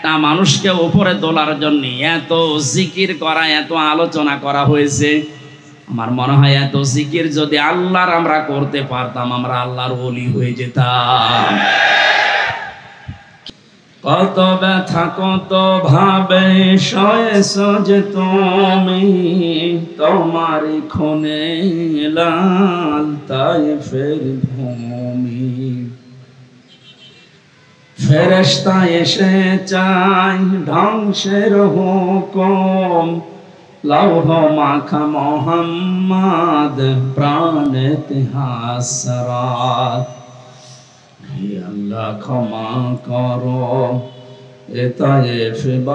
একটা মানুষকে উপরে তোলার জন্য এত জিকির করা, এত আলোচনা করা হয়েছে। আমার মনে হয় এত জিকির যদি আল্লাহর আমরা করতে পারতাম, আমরা আল্লাহর ওলি হয়ে যেতাম। কত ব্যথা কত ভাবে সয়েছ যে তুমি, তোমার খুনে লাল তায়েফের ভূমি। ফেরেশতা এসে চাই ধ্বংসের হুকুম, লৌহ মাখা মোহাম্মদ প্রাণেতে হাসরাত। হে আল্লাহ ক্ষমা করো এ তায়েফবাসীর,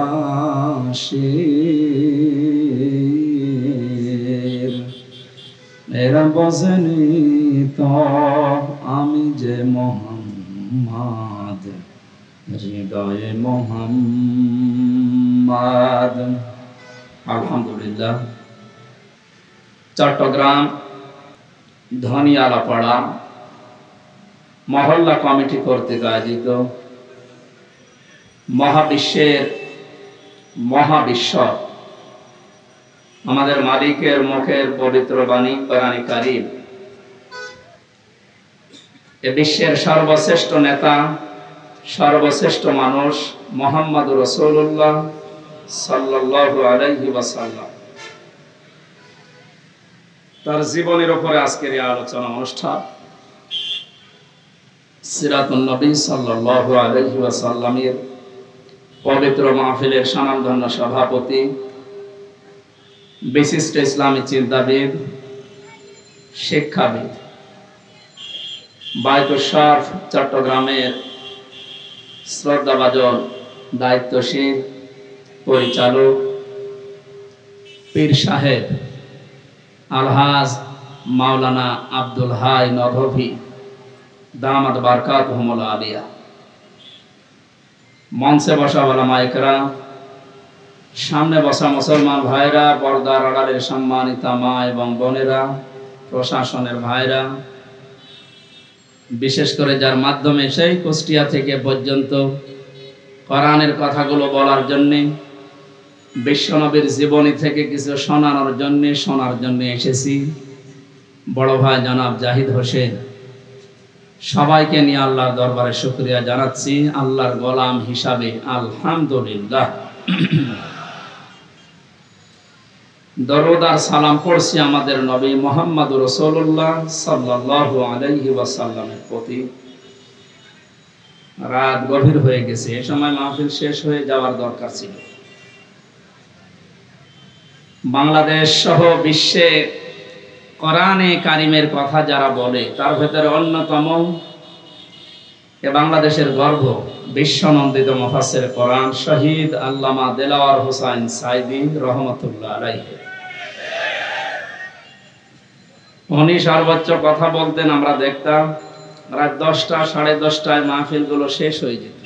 এরা বোঝেনি তো আমি যে মোহাম্মদ, হৃদয়ে মোহাম্মদ। আলহামদুলিল্লাহ। চট্টগ্রাম ধনিয়ালাপাড়া মহল্লা কমিটি কর্তৃক আয়োজিত মহাবিশ্বের মহাবিশ্ব, আমাদের মালিকের মুখের পবিত্র বাণী কোরআন কারীম, এ বিশ্বের সর্বশ্রেষ্ঠ নেতা, সর্বশ্রেষ্ঠ মানুষ মুহাম্মদুর রাসূলুল্লাহ সাল্লাল্লাহু আলাইহি ওয়াসাল্লাম, তার জীবনের উপরে আজকের এই আলোচনা অনুষ্ঠান। সিরাতুন নবী সাল্লাল্লাহু আলাইহি ওয়াসাল্লামের পবিত্র মাহফিলের স্বনামধন্য সভাপতি, বিশিষ্ট ইসলামী চিন্তাবিদ, শিক্ষাবিদ, বায়তুশ শরফ চট্টগ্রামের শ্রদ্ধাভাজন দায়িত্বশীল পরিচালক পীর সাহেব আলহাজ মাওলানা আব্দুল হাই নদভী দামাত বারকাতুহুমুল আলিয়া, মঞ্চে বসা ওলামায়ে কেরাম, সামনে বসা মুসলমান ভাইরা, পর্দার আড়ালের সম্মানিতা মা এবং বোনেরা, প্রশাসনের ভাইরা, বিশেষ করে যার মাধ্যমে সেই কুষ্টিয়া থেকে পর্যন্ত কোরআনের কথাগুলো বলার জন্যে, বিশ্বনবীর জীবনী থেকে কিছু শোনার জন্য এসেছি, বড় ভাই জনাব জাহিদ হোসেন, সবাইকে নিয়ে আল্লাহর দরবারে শুকরিয়া জানাচ্ছি আল্লাহর গোলাম হিসাবে। আলহামদুলিল্লাহ। দরুদ আর সালাম পড়ছি আমাদের নবী মুহাম্মদুর রাসূলুল্লাহ সাল্লাল্লাহু আলাইহি ওয়াসাল্লামের প্রতি। রাত গভীর হয়ে গেছে, এই সময় মাহফিল শেষ হয়ে যাওয়ার দরকার ছিল। বাংলাদেশ সহ বিশ্বে কোরআনে কারিমের কথা যারা বলে, তার ভেতরে অন্যতম এ বাংলাদেশের গর্ব, বিশ্বনন্দিত মুফাসসির কোরআন শহীদ আল্লামা দেলাওয়ার হোসাইন সাইদী রহমাতুল্লাহ আলাইহি। উনি সর্বোচ্চ কথা বলতেন, আমরা দেখতাম রাত 10টা 10:30টায় মাহফিলগুলো শেষ হয়ে যেত।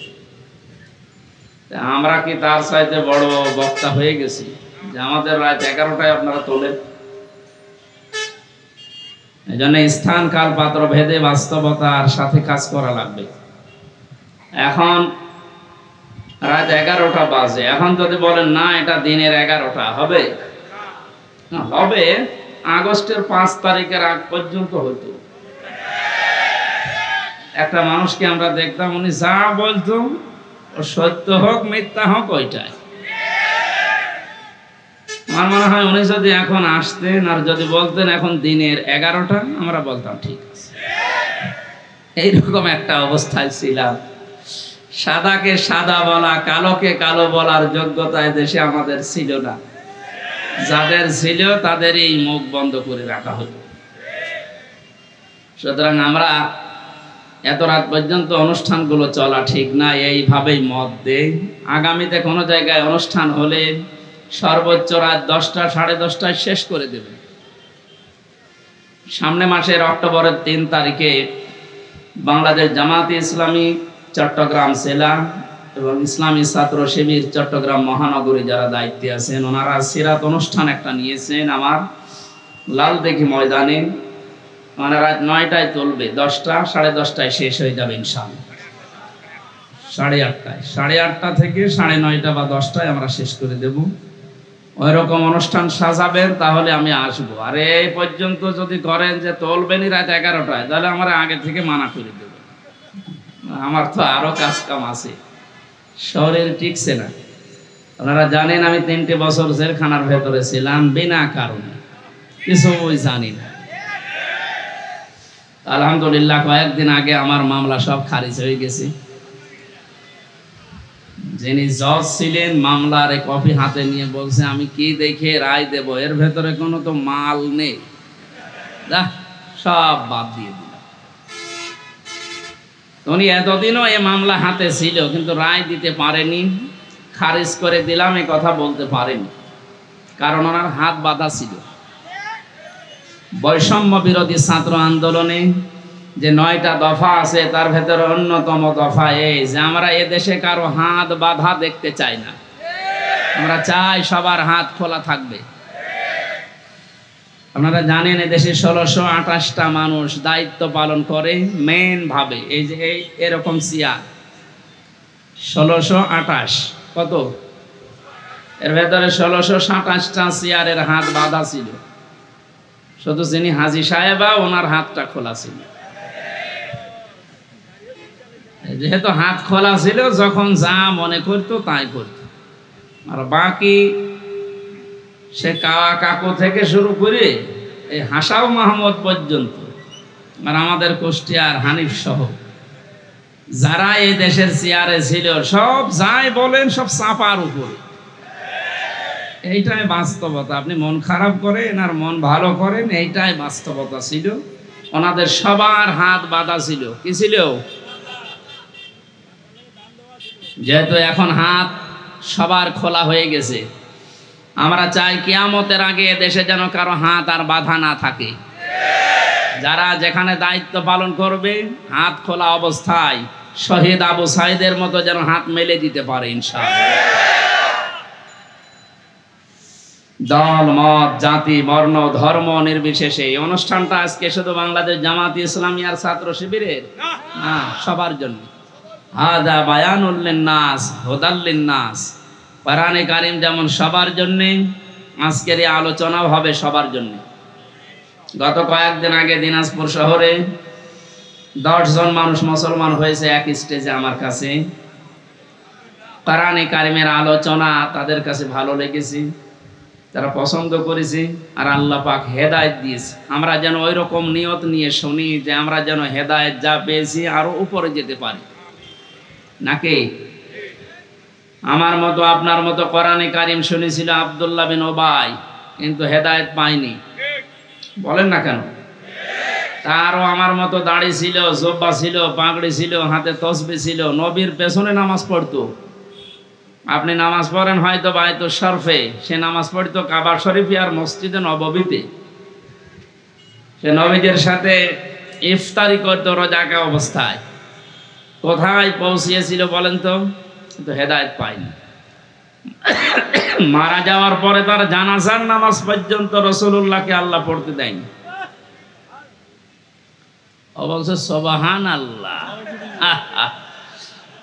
আমরা কি তার চাইতে বড় বক্তা হয়ে গেছি যে আমাদের রাত 11টায় আপনারা তোলেন? এই জন্য স্থান কাল পাত্র ভেদে বাস্তবতার সাথে কাজ করা লাগবে। এখন রাত 11টা বাজে, এখন যদি বলেন না এটা দিনের 11টা হবে, হবে আগস্টের 5 তারিখের আগ পর্যন্ত হতো। একটা মানুষকে আমরা দেখতাম, উনি যা বলতো ও সত্য হোক মিথ্যা হোক ওইটাই। আমার মনে হয় উনি যদি এখন আসতেন আর যদি বলতেন এখন দিনের 11টা, আমরা বলতাম ঠিক আছে। এইরকম একটা অবস্থায় ছিলাম। সাদাকে সাদা বলা, কালোকে কালো বলার যোগ্যতা দেশে আমাদের ছিল না। যাদের ছিল তাদেরই মুখ বন্ধ করে রাখা হতো। সুতরাং আমরা এত রাত পর্যন্ত অনুষ্ঠানগুলো চলা ঠিক না, এইভাবেই মত দেই। আগামীতে কোনো জায়গায় অনুষ্ঠান হলে সর্বোচ্চ রাত 10টা 10:30টায় শেষ করে দেবে। সামনে মাসের অক্টোবরের 3 তারিখে বাংলাদেশ জামাতে ইসলামী চট্টগ্রাম জেলা এবং ইসলামী ছাত্র শিবির চট্টগ্রাম মহানগরী যারা দায়িত্বে আছেন, ওনারা সিরাত অনুষ্ঠান একটা নিয়েছেন আমার লালদিঘি ময়দানে। মানে রাত 9টায় চলবে, 10টা 10:30টায় শেষ হয়ে যাবে ইনশাআল্লাহ। 8:30টায়, 8:30টা থেকে 9:30 বা 10টায় আমরা শেষ করে দেব। ওই রকম অনুষ্ঠান সাজাবেন, তাহলে আমি আসবো। আর এই পর্যন্ত যদি করেন যে তুলবেনই রাত 11টায়, তাহলে আমার আগে থেকে মানা করে দেব। আমার তো আরো কাজ কাম আছে, শরীর টিকছে না। আপনারা জানেন আমি 3টে বছর জেলখানার ভেতরে ছিলাম বিনা কারণে, কিছু জানি না। আলহামদুলিল্লাহ কয়েকদিন আগে আমার মামলা সব খারিজ হয়ে গেছে। যিনি জজ ছিলেন মামলার কপি হাতে নিয়ে বলছে আমি কি দেখে রায় দেব, এর ভেতরে কোনো তো মাল নেই, সব বাদ দিয়ে দিলাম। উনি এতদিনও এই মামলা হাতে ছিল, কিন্তু রায় দিতে পারেনি, খারিজ করে দিলাম এই কথা বলতে পারেনি, কারণ ওনার হাত বাঁধা ছিল। বৈষম্য বিরোধী ছাত্র আন্দোলনে যে 9টা দফা আছে, তার ভেতরে অন্যতম দফা এই যে আমরা এদেশে কারো হাত বাঁধা দেখতে চাই না। আমরা চাই সবার হাত খোলা থাকবে। আপনারা জানেন এদেশে 1628টা মানুষ দায়িত্ব পালন করে মেন ভাবে। এই যে এরকম চেয়ার 1628, কত? এর ভেতরে 1627টা চেয়ারের হাত বাঁধা ছিল, শুধু যিনি হাজী সাহেবা ওনার হাতটা খোলা ছিল। যেহেতু হাত খোলা ছিল, যখন যা মনে করতো তাই করত। আর বাকি সে কাওয়া কাকু থেকে শুরু করে এই হাসাও মাহমুদ পর্যন্ত, আর আমাদের কুষ্টিয়ার হানিফ সহ যারা এই দেশের চেয়ারে ছিল, সব যাই বলেন সব চাপার উপরে। এইটাই বাস্তবতা। আপনি মন খারাপ করেন আর মন ভালো করেন, এইটাই বাস্তবতা ছিল। ওনাদের সবার হাত বাঁধা ছিল। কি ছিল? যেহেতু এখন হাত সবার খোলা হয়ে গেছে, আমরা চাই কিয়ামতের আগে দেশে যেন কারো হাত আর বাঁধা না থাকে। যারা যেখানে দায়িত্ব পালন করবে, হাত খোলা অবস্থায় শহীদ আবু সাইদের মতো যেন হাত মেলে দিতে পারে ইনশাআল্লাহ। দল মত জাতি বর্ণ ধর্ম নির্বিশেষে এই অনুষ্ঠানটা আজকে শুধু বাংলাদেশ জামাত ইসলামী আর ছাত্র শিবিরের না, সবার জন্য। হাদা বায়ানুল লিন্নাস হুদাল লিন্নাস। কোরআনে কারীম যেমন সবার জন্য, আজকের এই আলোচনাও হবে সবার জন্য। গত কয়েকদিন আগে দিনাজপুর শহরে 10 জন মানুষ মুসলমান হয়েছে এক স্টেজে আমার কাছে। কোরআনে কারীমের আলোচনা তাদের কাছে ভালো লেগেছে, তারা পছন্দ করেছে, আর আল্লাহ পাক হেদায়েত দিয়েছে। আমরা যেন ওই রকম নিয়ত নিয়ে শুনি যে আমরা যেন হেদায়েত যা পেয়েছি আরো উপরে যেতে পারি। নাকি আমার মতো আপনার মতো কোরআনে কারীম শুনেছিল আব্দুল্লাহ বিন ওবাই, কিন্তু হেদায়েত পায়নি, বলেন না কেন? তারও আমার মতো দাড়ি ছিল, জব্বা ছিল, পাগড়ি ছিল, হাতে তসবিহ ছিল, নবীর পেছনে নামাজ পড়তো। আপনি নামাজ পড়েন হয়তো বায়তুল শরফে, সে নামাজ পড়তো কাবা শরীফে আর মসজিদে নববীতে। সে নবীদের সাথে ইফতারি করতো রোজাকা অবস্থায়। কোথায় পৌঁছিয়েছিল বলেন তো? কিন্তু হেদায়েত পায়নি। মারা যাওয়ার পরে তার জানাজার নামাজ পর্যন্ত রাসূলুল্লাহকে আল্লাহ পড়তে দেয়নি। ও বলছে সুবহানাল্লাহ।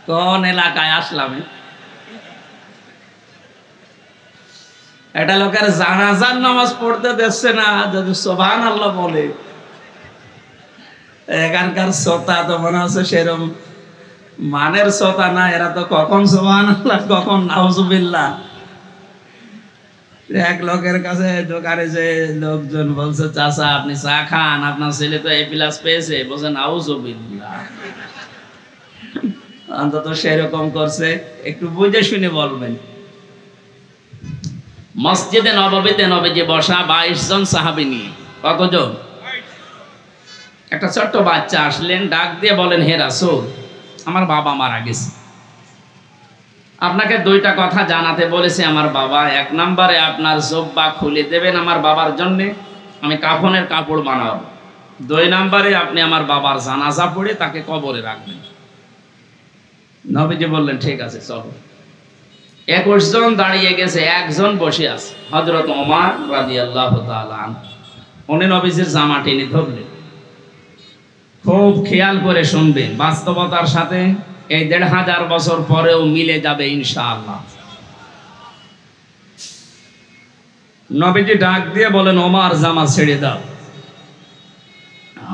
কোন এলাকায় আসলাম? এটা লোকের জানাজার নামাজ পড়তে দিচ্ছে না, যদি সুবহানাল্লাহ বলে। এখানকার শ্রোতা তো মনে হচ্ছে সেরকম মানের শ্রোতা না, এরা তো কখন সুবহানাল্লাহ কখন নাউজুবিল্লাহ। এক লোকের কাছে দোকানে যে লোকজন বলছে চাচা আপনি চা খান, আপনার ছেলে তো A+ পেয়েছে, বলছে নাউজুবিল্লাহ। অন্তত সেরকম করছে, একটু বুঝে শুনে বলবেন। মসজিদে নববীতে নবীজি বসা 22 জন সাহাবী নিয়ে। কতজন? একটা ছোট্ট বাচ্চা আসলেন, ডাক দিয়ে বলেন হে রাসূল, আমার বাবা মারা গেছে, আপনাকে 2টা কথা জানাতে বলেছে আমার বাবা। 1 নম্বরে আপনার জুব্বা খুলে দেবেন আমার বাবার জন্য, আমি কাফনের কাপড় বানাবো। 2 নম্বরে আপনি আমার বাবার জানাজা পড়ে তাকে কবরে রাখবেন। নবীজি বললেন ঠিক আছে চলো। 21 জন দাঁড়িয়ে গেছে, 1 জন বসে আছে, হযরত ওমর রাদিয়াল্লাহু তাআলা আনহু। উনি নবীজির জামা টেনে ধরলেন। খুব খেয়াল করে শুনবেন, বাস্তবতার সাথে এই ১৫০০ বছর পরেও মিলে যাবে ইনশাআল্লাহ। নবীজি ডাক দিয়ে বলেন, ওমর জামা ছেড়ে দাও।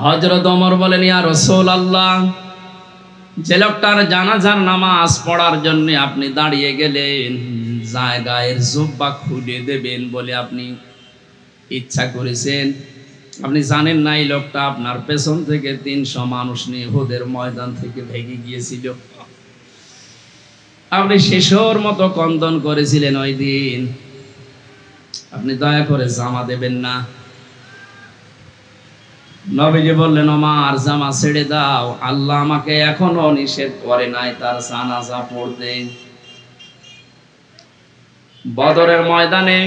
হযরত ওমর বলেন, ইয়া রাসূলুল্লাহ, যে লোকটার জানাজার নামাজ পড়ার জন্য আপনি দাঁড়িয়ে গেলেন, জায়গায় জুব্বা খুলে দেবেন বলে আপনি ইচ্ছা করেছেন, আপনি জানেন না এই লোকটা আপনার পেছন থেকে ৩০০ মানুষ নিয়ে উহুদের ময়দান থেকে ভেগে গিয়েছিল। আপনি শিশুর মতো ক্রন্দন করেছিলেন ওই দিন, আপনি দয়া করে জামা দেবেন না। নবীজি বললেন, ওমর জামা ছেড়ে দাও, আল্লাহ আমাকে এখনো নিষেধ করে নাই তার জানাজা পড়তে। বদরের ময়দানে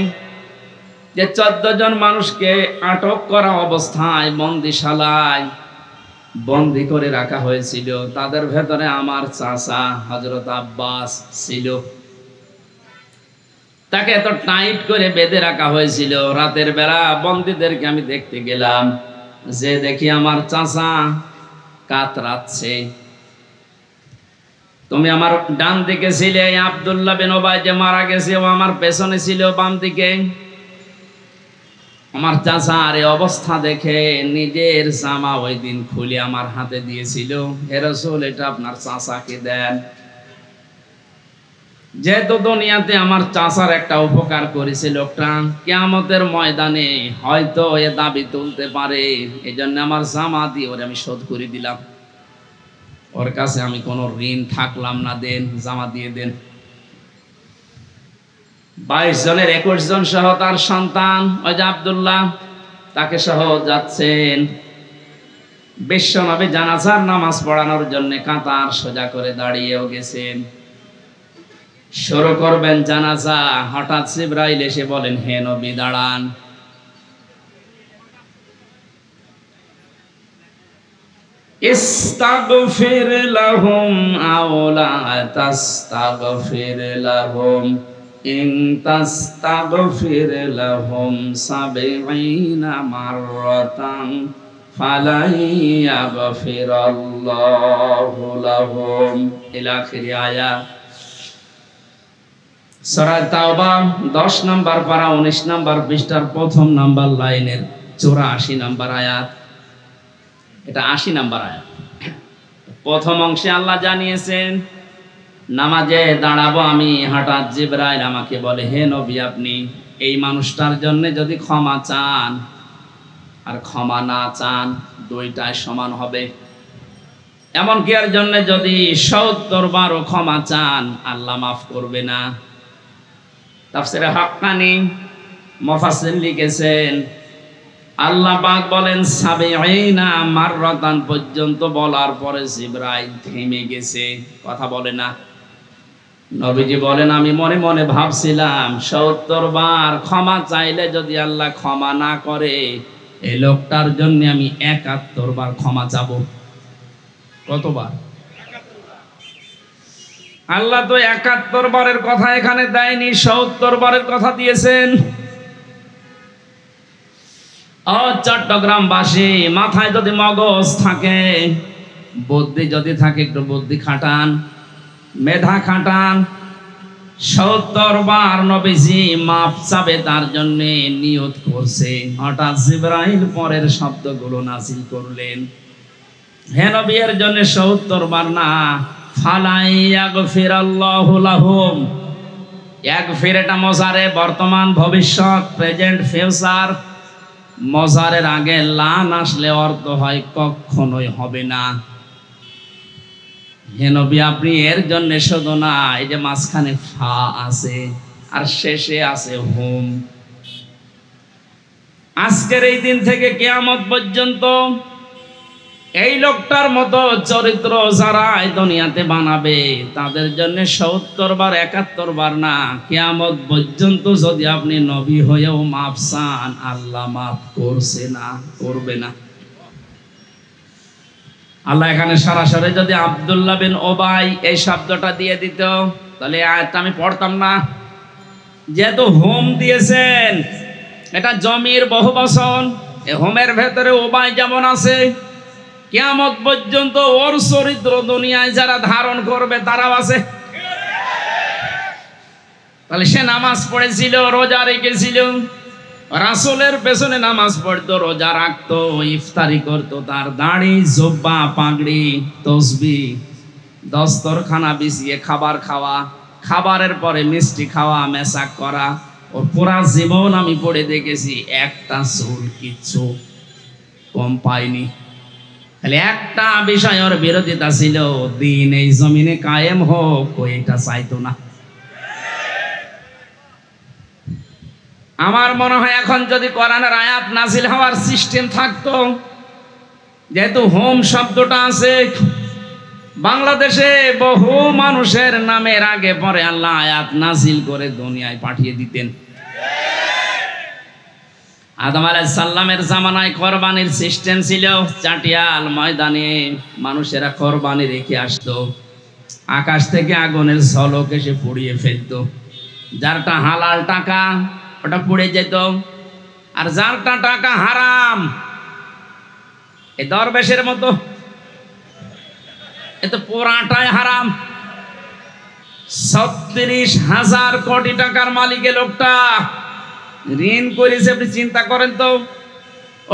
যে ১৪ জন মানুষকে আটক করা অবস্থায় বন্দিশালায় বন্দি করে রাখা হয়েছিল, তাদের ভেতরে আমার চাচা হযরত আব্বাস ছিল। তাকে এত টাইট করে বেঁধে রাখা হয়েছিল। রাতের বেলা বন্দীদেরকে আমি দেখতে গেলাম, যে দেখি আমার চাচা কাতরাচ্ছে। তুমি আমার ডান দিকে ছিলে, আব্দুল্লাহ বিন উবাই যে মারা গেছে ও আমার পেছনে ছিল বাম দিকে। আমার চাচার এই অবস্থা দেখে নিজের জামা ওই দিন খুলে আমার হাতে দিয়েছিল, হে রাসূল, এটা আপনার চাচাকে দেন। যেহেতু দুনিয়াতে আমার চাচার একটা উপকার করেছে লোকটা, কিয়ামতের ময়দানে হয়তো এ দাবি তুলতে পারে, এই জন্য আমার জামা দিয়ে ওরে আমি শোধ করে দিলাম। ওর কাছে আমি কোনো ঋণ থাকলাম না, দেন, জামা দিয়ে দেন। ২২ জনের ২১ জন সহ তার সন্তান ওই যে আব্দুল্লাহ, তাকে সহ যাচ্ছেন। বিশ্বনবী জানাজার নামাজ পড়ানোর জন্য কাতার সোজা করে দাঁড়িয়েও গেছেন। শুরু করবেন জানাজা, হঠাৎ জিবরাইল এসে বলেন, হে নবী দাঁড়ান। ইস্তাগফির লাহুম আও লা তাস্তাগফির লাহুম ইন তাস্তাগফির লাহুম ৭০ মাররাতান ফালাই ইয়াগফিরাল্লাহু লাহুম ইলা আখির আয়াত। সূরা তাওবা ১০ নম্বর পারা ১৯ নম্বর পৃষ্ঠার প্রথম নাম্বার লাইনের ৮৪ নম্বর আয়াত। এটা ৮০ নম্বর আয়াত। প্রথম অংশে আল্লাহ জানিয়েছেন, নামাজে দাঁড়াবো আমি, হঠাৎ জিবরাইল আমাকে বলে, হে নবী, আপনি এই মানুষটার জন্য যদি ক্ষমা চান আর ক্ষমা না চান, দুইটাই সমান হবে। এমনকি এর জন্য যদি ৭০ বারও ক্ষমা চান, আল্লাহ মাফ করবে না। তাফসীরে হাক্কানি মুফাসসির লিখেছেন, আল্লাহ পাক বলেন ৭০ মাররাতান পর্যন্ত বলার পরে জিবরাইল থেমে গেছে, কথা বলে না। নবীজি বলেন, আমি মনে মনে ভাবছিলাম ৭০ বার ক্ষমা চাইলে যদি আল্লাহ ক্ষমা না করে, এই লোকটার জন্য আমি ৭১ বার ক্ষমা চাবো। কতবার? আল্লাহ তো ৭১ বারের কথা এখানে দেয়নি, ৭০ বারের কথা দিয়েছেন। চট্টগ্রামবাসী, মাথায় যদি মগজ থাকে, বুদ্ধি যদি থাকে, একটু বুদ্ধি খাটান, মেধা খাটান। ৭০ বার নবীজি মাফ চাবে তার জন্য নিয়ত করছে। হঠাৎ জিবরাইল পরের শব্দগুলো নাযিল করলেন, হে নবী, এর জন্য ৭০ বার না, ফালাই ইয়াগফিরাল্লাহু লাহুম। ইয়াগফির এটা মজারে, বর্তমান, ভবিষ্যৎ, প্রেজেন্ট, ফিউচার। মজারের আগে লান আসলে অর্থ হয় কখনোই হবে না। হে নবী, আপনি এর জন্য শুধু না, এই যে মাঝখানে ফা আছে আর শেষে আছে হুম, আজকের এই দিন থেকে কিয়ামত পর্যন্ত এই লোকটার মতো চরিত্র যারা এই দুনিয়াতে বানাবে, তাদের জন্য ৭০ বার ৭১ বার না, কিয়ামত পর্যন্ত যদি আপনি নবী হয়েও মাফ চান, আল্লাহ মাফ করছে না, করবে না। আল্লাহ এখানে সরাসরি যদি আব্দুল্লাহ বিন উবাই এই শব্দটা দিয়ে দিত, তাহলে আয়াতটা আমি পড়তাম না। যেহেতু হোম দিয়েছেন, এটা জমির বহুবচন, এই হোমের ভেতরে উবাই যেমন আছে, কিয়ামত পর্যন্ত ওর চরিত্র দুনিয়ায় যারা ধারণ করবে তারাও আছে। তাহলে সে নামাজ পড়েছিল, রোজা রেখেছিল, রাসূলের পেছনে নামাজ পড়তো, রোজা রাখতো, ইফতারি করতো, তার দাড়ি, জুব্বা, পাগড়ি, তসবিহ, দস্তরখানা বিছিয়ে খাবার খাওয়া, খাবারের পরে মিষ্টি খাওয়া, মেসাক করা, ওর পুরা জীবন আমি পড়ে দেখেছি একটা চুল কিচ্ছু কম পাইনি। খালি একটা বিষয় ওর বিরোধিতা ছিল, দিন এই জমিনে কায়েম হোক, ওইটা চাইতো না। আমার মনে হয় এখন যদি কোরআনের আয়াত নাজিল হওয়ার সিস্টেম থাকতো, যেহেতু হোম শব্দটা আছে বাংলাদেশে, বহু মানুষের নামের আগে পরে আল্লাহ আয়াত নাজিল করে দুনিয়ায় পাঠিয়ে দিতেন। আদম আলাইহিস সালামের জামানায় কোরবানির সিস্টেম ছিল, চাটিয়াল ময়দানে মানুষেরা কোরবানি রেখে আসতো, আকাশ থেকে আগুনের ঝলক এসে পুড়িয়ে ফেলতো। যারটা হালাল টাকা ওটা পুড়ে যেত, আর যারটা টাকা হারাম, এই দরবেশের মতো, এ তো পুরাটাই হারাম। ৩৬,০০০ কোটি টাকার মালিক লোকটা ঋণ করেছে, আপনি চিন্তা করেন তো।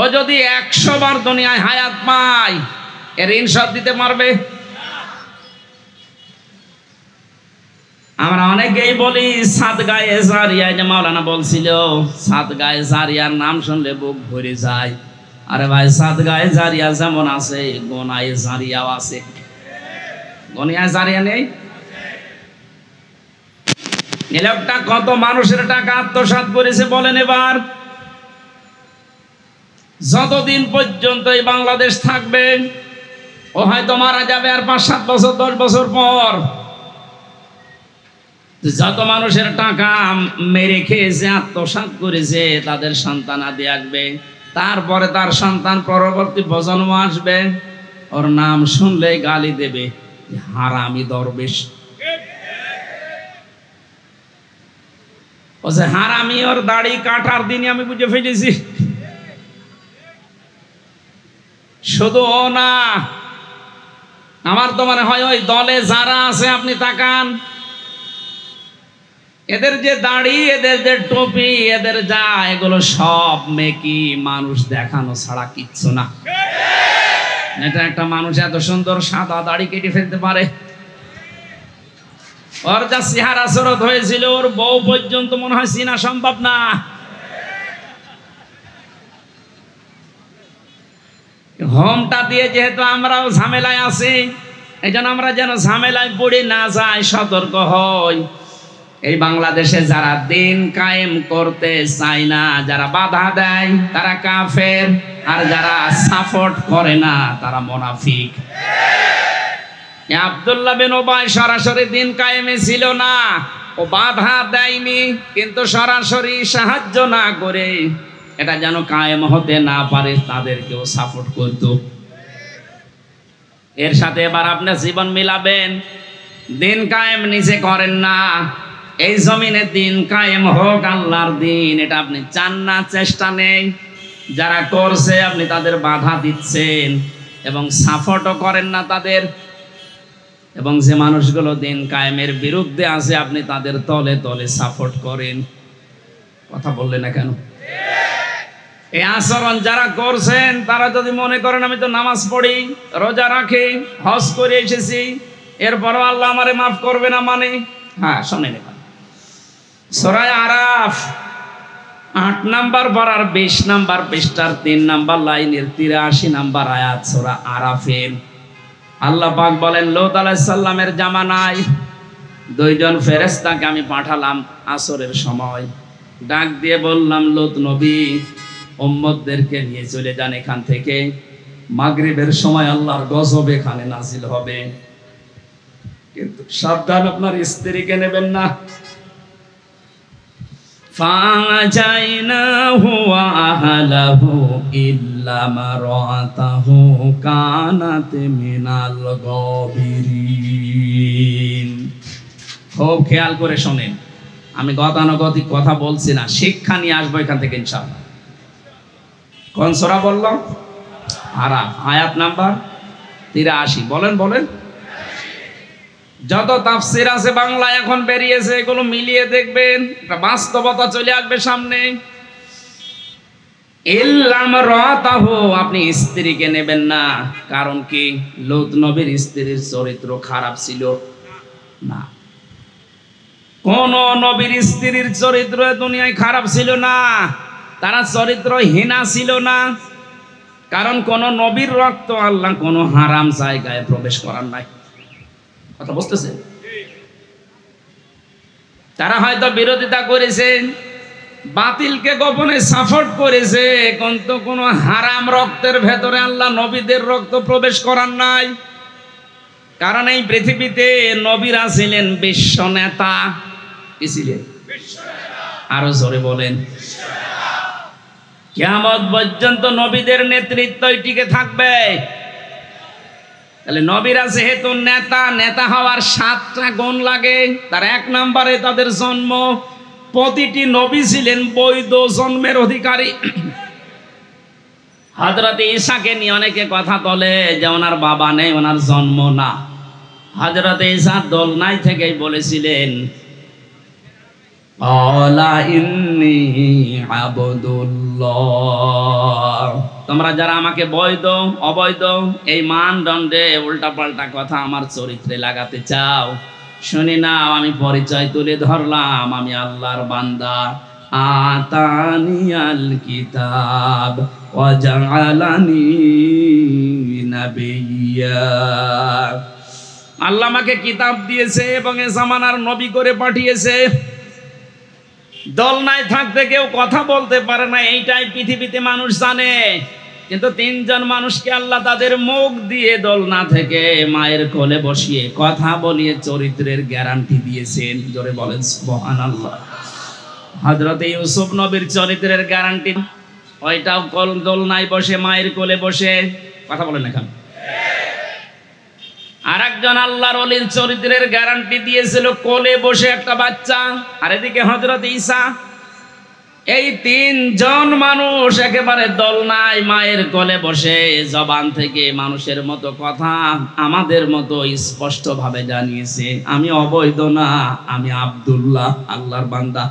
ও যদি ১০০ বার দুনিয়ায় হায়াত পায়, এর ঋণ সব দিতে পারবে? আমরা অনেকেই বলি সাদগায়ে জারিয়া, যে মাওলানা বলছিল সাদগায়ে জারিয়ার নাম শুনলে বুক ভরে যায়। আরে ভাই, সাদগায়ে জারিয়া যেমন আছে, গোনায়ে জারিয়াও আছে। গোনায়ে জারিয়া নেই? এই লোকটা কত মানুষের টাকা আত্মসাৎ করেছে বলেন এবার। যতদিন পর্যন্ত এই বাংলাদেশ থাকবে, ও হয়তো মারা যাবে আর ৫-৭ বছর ১০ বছর পর। যত মানুষের টাকা মেরে খেয়েছে, আত্মসাৎ করেছে, তাদের সন্তান আদি আসবে, তারপরে তার সন্তান পরবর্তী প্রজন্ম আসবে, ওর নাম শুনলেই গালি দেবে, হারামি দরবেশ। ও যে হারামি, ওর দাড়ি কাটার দিনই আমি বুঝে ফেলেছি। শুধু ও না, আমার তো মনে হয় ওই দলে যারা আছে, আপনি তাকান, এদের যে দাড়ি, এদের যে টুপি, এদের যা, এগুলো সব মেকি, মানুষ দেখানো ছাড়া কিচ্ছু না। এটা একটা মানুষ এত সুন্দর সাদা দাড়ি কেটে ফেলতে পারে? ওর যা চেহারা সুরত হয়েছিল, ওর বউ পর্যন্ত মনে হয় চিনা সম্ভব না। হোমটা দিয়ে যেহেতু আমরাও ঝামেলায় আছি, এই জন্য আমরা যেন ঝামেলায় পড়ে না যাই, সতর্ক হই। এই বাংলাদেশে যারা দিন কায়েম করতে চায় না, যারা বাধা দেয়, তারা কাফের, আর যারা সাপোর্ট করে না, তারা মুনাফিক। আব্দুল্লাহ বিন উবাই সরাসরি দিন কায়েমে ছিল না, ও বাধা দেয়নি, কিন্তু সরাসরি সাহায্য না করে এটা যেন কায়েম হতে না পারে, তাদেরকেও সাপোর্ট করত। এর সাথে এবার আপনি জীবন মিলাবেন। দিন কায়েম নিজে করেন না, এই জমিনে দিন কায়েম হোক, আল্লাহর দিন, এটা আপনি চান না, চেষ্টা নেই। যারা করছে আপনি তাদের বাধা দিচ্ছেন এবং সাপোর্টও করেন না তাদের। এবং যে মানুষগুলো দিন কায়েমের বিরুদ্ধে আছে, আপনি তাদের তলে তলে সাপোর্ট করেন। কথা বললেন না কেন? এই আচরণ যারা করছেন, তারা যদি মনে করেন আমি তো নামাজ পড়ি, রোজা রাখি, হজ করে এসেছি, এরপরও আল্লাহ আমারে মাফ করবে না, মানে হ্যাঁ, শোনেন এবার সূরা আরাফ ৮ নাম্বার পারার ২০ নাম্বার পৃষ্ঠার ৩ নাম্বার লাইনের ৮৩ নাম্বার আয়াত সূরা আরাফের। আল্লাহ পাক বলেন, লূত আলাইহিস সালামের জামানায় ২ জন ফেরেশতাকে আমি পাঠালাম আসরের সময়, ডাক দিয়ে বললাম, লূত নবী উম্মতদেরকে নিয়ে চলে যান এখান থেকে, মাগরিবের সময় আল্লাহর গজব এখানে নাজিল হবে, কিন্তু সাবধান, আপনার স্ত্রীকে নেবেন না। ফাজাইনাহু ওয়া আহলাহু ইল্লা মারাতাহু কানাত মিনাল গাবিরিন। খুব খেয়াল করে শোনেন, আমি গতানুগতিক কথা বলছি না, শিক্ষা নিয়ে আসবো এখান থেকে ইনশাআল্লাহ। কোন সূরা বললাম? আরাফ আয়াত নাম্বার 83। বলেন বলেন। যত তাফসির আছে বাংলা এখন বেরিয়েছে, এগুলো মিলিয়ে দেখবেন একটা বাস্তবতা চলে আসবে সামনে। ইল্লাম রাতাহু, আপনি স্ত্রীকে নেবেন না। কারণ কি? লূত নবীর স্ত্রীর চরিত্র খারাপ ছিল না। কোন নবীর স্ত্রীর চরিত্র দুনিয়ায় খারাপ ছিল না, তারা চরিত্রহীনা ছিল না। কারণ কোন নবীর রক্ত আল্লাহ কোন হারাম জায়গায় প্রবেশ করার নাই। কথা বুঝতেছেন? তারা হয়তো বিরোধিতা করেছে, বাতিলকে গোপনে সাপোর্ট করেছে, কিন্তু কোন হারাম রক্তের ভেতরে আল্লাহ নবীদের রক্ত প্রবেশ করার নাই। কারণ এই পৃথিবীতে নবীরা ছিলেন বিশ্ব নেতা। কি ছিলেন? আরো জোরে বলেন। কিয়ামত পর্যন্ত নবীদের নেতৃত্বই টিকে থাকবে। তাহলে নবীরা যেহেতু নেতা, নেতা হওয়ার 7টা গুণ লাগে। তার 1 নম্বরে তাদের জন্ম। প্রতিটি নবী ছিলেন বৈধ জন্মের অধিকারী। হযরত ঈসাকে নিয়ে অনেকে কথা বলে যে ওনার বাবা নেই, ওনার জন্ম না। হযরত ঈসা দোলনায় থেকেই বলেছিলেন, আলা ইন্নী আবদুল্লাহ। তোমরা যারা আমাকে বৈধ অবৈধ এই মানদণ্ডে উল্টাপাল্টা কথা আমার চরিত্রে লাগাতে চাও, শুনি নাও, আমি পরিচয় তুলে ধরলাম, আমি আল্লাহর বান্দা। আতানিয়াল কিতাব ওয়া জাআলানি নাবিয়্যা। আল্লাহ আমাকে কিতাব দিয়েছে এবং এ জামানার নবী করে পাঠিয়েছে। দোলনায় থাকতে কেউ কথা বলতে পারে না, এইটাই পৃথিবীতে মানুষ জানে। কিন্তু 3 জন মানুষকে আল্লাহ তাদের মুখ দিয়ে দোলনা থেকে মায়ের কোলে বসিয়ে কথা বলিয়ে চরিত্রের গ্যারান্টি দিয়েছেন। জোরে বলেন সুবহানাল্লাহ। হযরত ইউসুফ নবীর চরিত্রের গ্যারান্টি, ওইটাও দোলনায় বসে মায়ের কোলে বসে কথা বলেন না কেন? আর একজন আল্লাহর ওলির চরিত্রের গ্যারান্টি দিয়েছিল কোলে বসে একটা বাচ্চা। আর এদিকে হযরত ঈসা। এই 3 জন মানুষ একেবারে দোলনায় মায়ের কোলে বসে জবান থেকে মানুষের মতো কথা আমাদের মতো স্পষ্ট ভাবে জানিয়েছে, আমি অবৈধ না, আমি আব্দুল্লাহ, আল্লাহর বান্দা।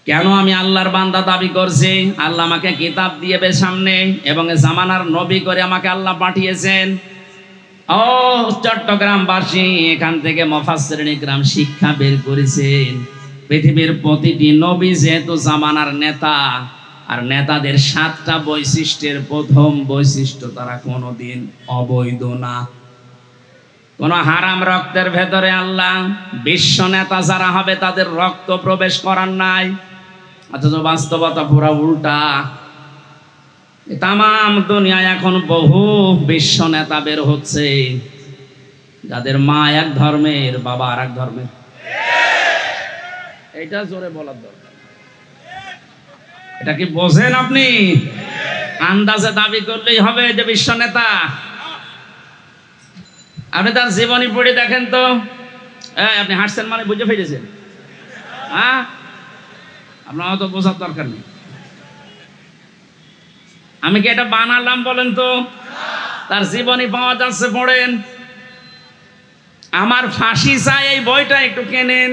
কেন আমি আল্লাহর বান্দা দাবি করছি? আল্লাহ আমাকে কিতাব দিয়েবে সামনে এবং জামানার নবী করে আমাকে আল্লাহ পাঠিয়েছেন। ও চট্টগ্রামবাসী, এখান থেকে মুফাসসিরিন ইকরাম শিক্ষা বের করেছেন, পৃথিবীর প্রতিটি নবী যেহেতু জামানার নেতা, আর নেতাদের 7টা বৈশিষ্ট্যের প্রথম বৈশিষ্ট্য তারা কোনোদিন অবৈধ না। কোন হারাম রক্তের ভেতরে আল্লাহ বিশ্ব নেতা যারা হবে তাদের রক্ত প্রবেশ করার নাই। অথচ বাস্তবতা পুরা উল্টা। তামাম দুনিয়ায় এখন বহু বিশ্ব নেতা বের হচ্ছে যাদের মা এক ধর্মের, বাবা আর এক ধর্মের। এটা জোরে বলার দরকার। এটা কি বোঝেন আপনি? আন্দাজে দাবি করলেই হবে যে বিশ্ব নেতা? আপনি তার জীবনী পড়ে দেখেন তো। আপনি হাসছেন মানে বুঝে ফেলেছেন? হ্যাঁ, আপনার অত বোঝার দরকার নেই। আমি কি এটা বানালাম বলেন তো? তার জীবনী পাওয়া যাচ্ছে, পড়েন। আমার ফাঁসি চাই এই বইটা একটু কেনেন।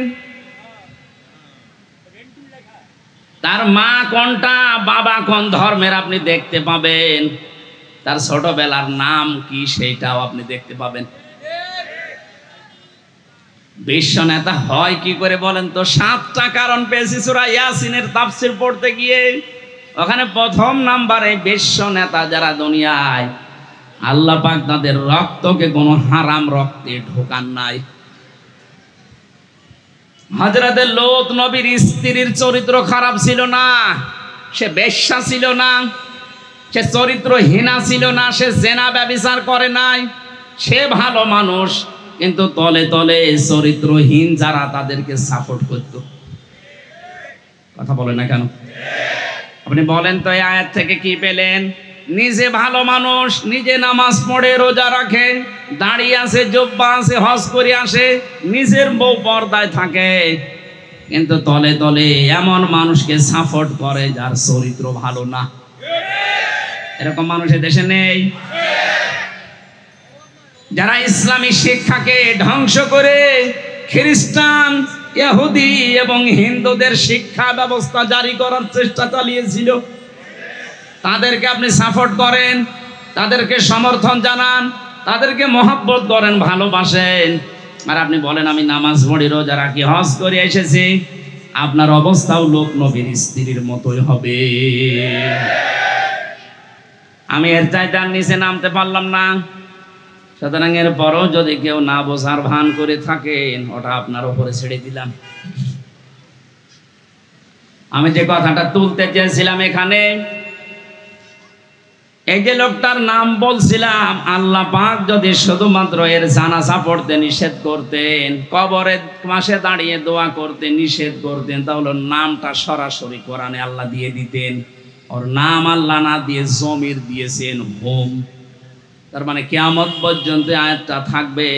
তার মা কোনটা, বাবা কোন ধর্মের আপনি দেখতে পাবেন। তার ছোটবেলার নাম কি সেইটাও আপনি দেখতে পাবেন। বিশ্ব নেতা হয় কি করে বলেন তো? 7টা কারণ পেয়েছি সূরা ইয়াসিনের তাফসীর পড়তে গিয়ে। ওখানে প্রথম নাম্বারে বিশ্ব নেতা যারা দুনিয়ায়, আল্লাহ পাক তাদের রক্তকে কোনো হারাম রক্তে ঢোকান নাই। হযরত লূত নবীর স্ত্রীর চরিত্র খারাপ ছিল না, সে বেশ্যা ছিল না, সে চরিত্রহীনা ছিল না, সে জেনা ব্যভিচার করে নাই, সে ভালো মানুষ। কিন্তু তলে তলে চরিত্রহীন যারা তাদেরকে সাপোর্ট করত। কথা বলে না কেন? আপনি বলেন তো এই আয়াত থেকে কি পেলেন? নিজে ভালো মানুষ, নিজে নামাজ পড়ে রোজা রাখে, দাঁড়িয়ে আছে, জুব্বা আছে, হজ করে আসে, নিজের বউ পর্দায় থাকে, কিন্তু তলে তলে এমন মানুষকে সাপোর্ট করে যার চরিত্র ভালো না। এরকম মানুষ দেশে নেই? যারা ইসলামী শিক্ষাকে ধ্বংস করে খ্রিস্টান, ইহুদি এবং হিন্দুদের শিক্ষা ব্যবস্থা জারি করার চেষ্টা চালিয়েছিল, তাদেরকে আপনি সাপোর্ট করেন, তাদেরকে সমর্থন জানান, তাদেরকে মহব্বত করেন, ভালোবাসেন, আর আপনি বলেন আমি নামাজ পড়ি, রোজা রাখি, হজ করে এসেছি, আপনার অবস্থাও লোক নবীর স্ত্রীর মতোই হবে। আমি এর চাইতে আর নিচে নামতে পারলাম না। সুতরাং এর পরও যদি কেউ না বোঝার ভান করে থাকেন, ওটা আপনার উপরে ছেড়ে দিলাম। আমি যে কথাটা তুলতে চেয়েছিলাম এখানে, এই যে লোকটার নাম বলছিলাম, আল্লাহ পাক যদি শুধুমাত্র এর জানাজা পড়তে নিষেধ করতেন, কবরের পাশে দাঁড়িয়ে দোয়া করতে নিষেধ করতেন, তাহলে নামটা সরাসরি কোরআনে আল্লাহ দিয়ে দিতেন। ওর নাম আল্লাহ না দিয়ে জমির দিয়েছেন হোম। তার মানে কিয়ামত পর্যন্ত আয়াতটা থাকবে,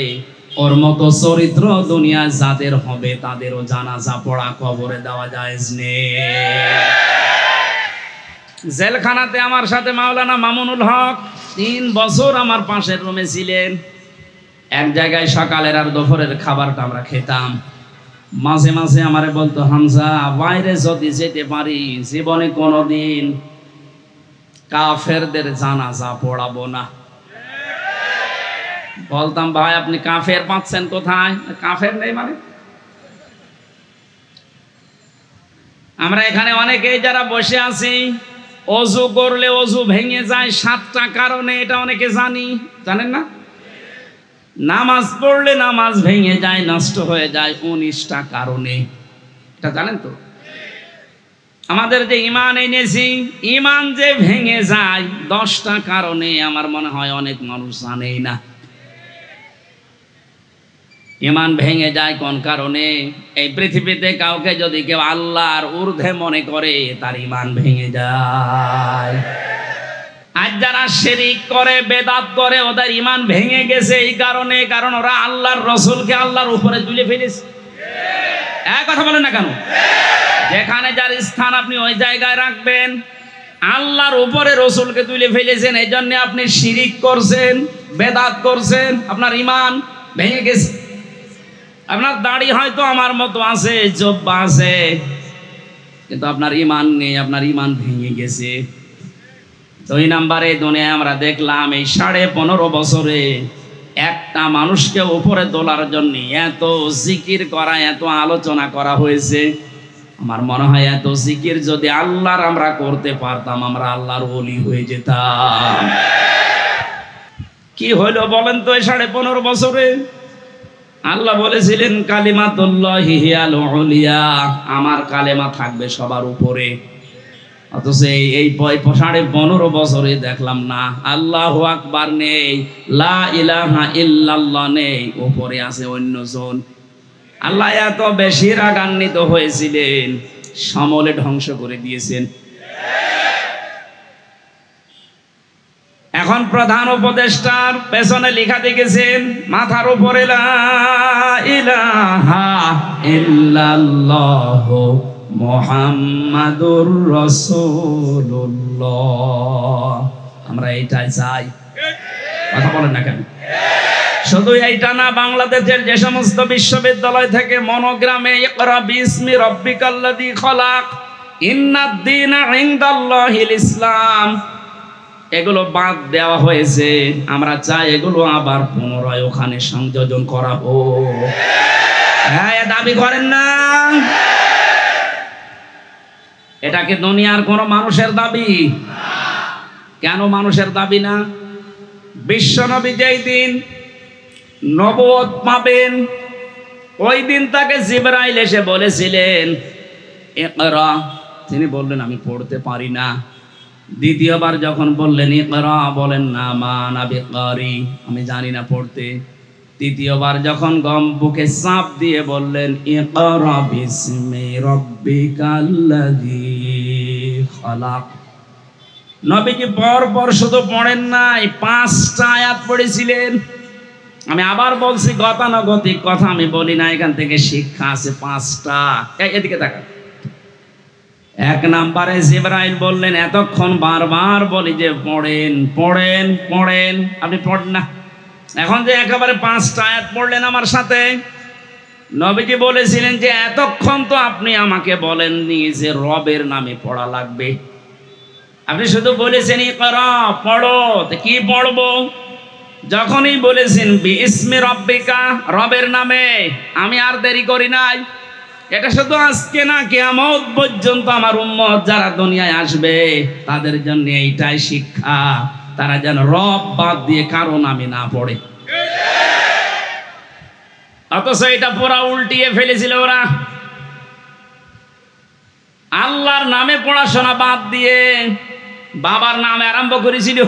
ওর মতো চরিত্র দুনিয়া যাদের হবে তাদেরও জানাজা পড়া কবরে দেওয়া জায়েজ নেই। জেলখানাতে আমার সাথে মাওলানা মামুনুল হক 3 বছর আমার পাশের রুমে ছিলেন। এক জায়গায় সকালের আর দুপুরের খাবারটা আমরা খেতাম। মাঝে মাঝে আমারে বলতো, হামজা বাইরে যদি যেতে পারি জীবনে কোনোদিন কাফেরদের জানাজা পড়াবো না। বলতাম, ভাই আপনি কাফের পাচ্ছেন কোথায়? কাফের নেই মানে? আমরা এখানে অনেকেই যারা বসে আছি, অজু করলে অজু ভেঙে যায় 7টা কারণে, এটা অনেকে জানেন না? নামাজ পড়লে নামাজ ভেঙে যায়, নষ্ট হয়ে যায় 19টা কারণে, এটা জানেন তো? আমাদের যে ঈমান এনেছি, ঈমান যে ভেঙে যায় 10টা কারণে, আমার মনে হয় অনেক মানুষ জানেই না। ঈমান ভেঙে যায় কোন কারণে? এই পৃথিবীতে কাউকে যদি কেউ আল্লাহর ঊর্ধ্বে মনে করে, তার ঈমান ভেঙে যায়। আজ যারা শিরিক করে, বেদাত করে, ওদের ঈমান ভেঙে গেছে এই কারণে, কারণ ওরা আল্লাহর রাসূলকে আল্লাহর উপরে তুলে ফেলেছে। এক কথা বলেন না কেন? যেখানে যার স্থান আপনি ওই জায়গায় রাখবেন। আল্লাহর উপরে রাসূলকে তুলে ফেলেছেন, এই জন্য আপনি শিরিক করছেন, বেদাত করছেন, আপনার ঈমান ভেঙে গেছে। আপনার দাড়ি হয়তো আমার মতো আছে, জব্বা আছে, কিন্তু আপনার ঈমান নেই, আপনার ঈমান ভেঙে গেছে। 2 নম্বরে দুনিয়ায় আমরা দেখলাম এই 15.5 বছরে একটা মানুষকে উপরে তোলার জন্য এত জিকির করা, এত আলোচনা করা হয়েছে। আমার মনে হয় এত জিকির যদি আল্লাহর আমরা করতে পারতাম, আমরা আল্লাহর ওলি হয়ে যেতাম। কি হইল বলেন তো এই 15.5 বছরে? আল্লাহ বলেছিলেন কালিমাতুল্লাহি হিয়াল উলিয়া, আমার কালেমা থাকবে সবার উপরে। অথচ এই 15.5 বছরে দেখলাম না, আল্লাহু আকবার নেই, লা ইলাহা ইল্লাল্লাহ নেই, উপরে আছে অন্যজন। আল্লাহ এত বেশি রাগান্বিত হয়েছিলেন, সমলে ধ্বংস করে দিয়েছেন। এখন প্রধান উপদেষ্টার পেছনে লেখা দেখেছেন, মাথার উপরে লা ইলাহা ইল্লাল্লাহ মুহাম্মাদুর রাসূলুল্লাহ। আমরা এইটাই চাই, কথা বলেন না কেন? শুধু এইটা না, বাংলাদেশের যে সমস্ত বিশ্ববিদ্যালয় থেকে মনোগ্রামে ইকরা বিসমি রাব্বিকাল্লাযী খলাক, ইন্নাদ-দীনা ইনদাল্লাহিল ইসলাম, এগুলো বাদ দেওয়া হয়েছে। আমরা চাই এগুলো আবার পুনরায় ওখানে সংযোজন করা হোক। হ্যাঁ, দাবি করেন না? এটা কি দুনিয়ার কোন মানুষের দাবি? কেন মানুষের দাবি না? বিশ্বনবী যেই দিন নবুয়ত পাবেন, ওই দিন তাকে জিবরাইল এসে বলেছিলেন ইকরা, তিনি বললেন আমি পড়তে পারি না। দ্বিতীয়বার যখন বললেন ইকরা, বলেন না মা আনা বিকারি, আমি জানি না পড়তে। তৃতীয়বার যখন বুকে চাপ দিয়ে বললেন ইকরা বিসমি রাব্বিকাল্লাযী খলাক, নবীজি পর শুধু পড়েন নাই, 5টা আয়াত পড়েছিলেন। আমি আবার বলছি, গতানুগতিক কথা আমি বলি না, এখান থেকে শিক্ষা আছে 5টা। এদিকে তাকান, এক নম্বরে জিবরাইল বললেন, এতক্ষণ বারবার বলি যে পড়েন পড়েন পড়েন, আপনি পড়েন না। এখন যে একেবারে 5টা আয়াত পড়লেন আমার সাথে, নবীজি বলেছিলেন যে এতক্ষণ তো আপনি আমাকে বলেননি যে রবের নামে পড়া লাগবে, আপনি শুধু বলেছেন ইকরা, পড়ো। তো কি পড়বো? যখনই বলেছেন বিইসমি রব্বিকা, রবের নামে, আমি আর দেরি করি নাই। এটা শুধু আজকে না, কিয়ামত পর্যন্ত আমার উম্মত যারা দুনিয়ায় আসবে তাদের জন্য এইটাই শিক্ষা, তারা যেন রব বাদ দিয়ে কারো নামে না পড়ে। অথচ এটা পুরা উল্টিয়ে ফেলেছিল ওরা, আল্লাহর নামে পড়াশোনা বাদ দিয়ে বাবার নামে আরম্ভ করেছিল।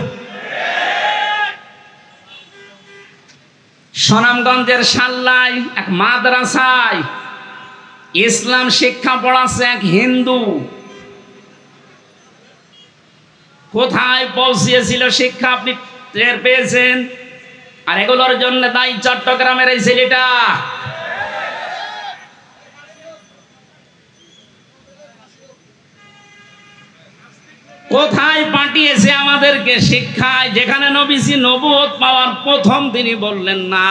সুনামগঞ্জের সাল্লায় এক মাদ্রাসায় ইসলাম শিক্ষা পড়াচ্ছে এক হিন্দু। কোথায় পৌঁছিয়েছিল শিক্ষা আপনি টের পেয়েছেন? আর এগুলোর জন্য দায়ী চট্টগ্রামের এই ছেলেটা। কোথায় পাঠিয়েছে আমাদেরকে শিক্ষায়, যেখানে নবীজি নবুয়ত পাওয়ার প্রথম তিনি বললেন না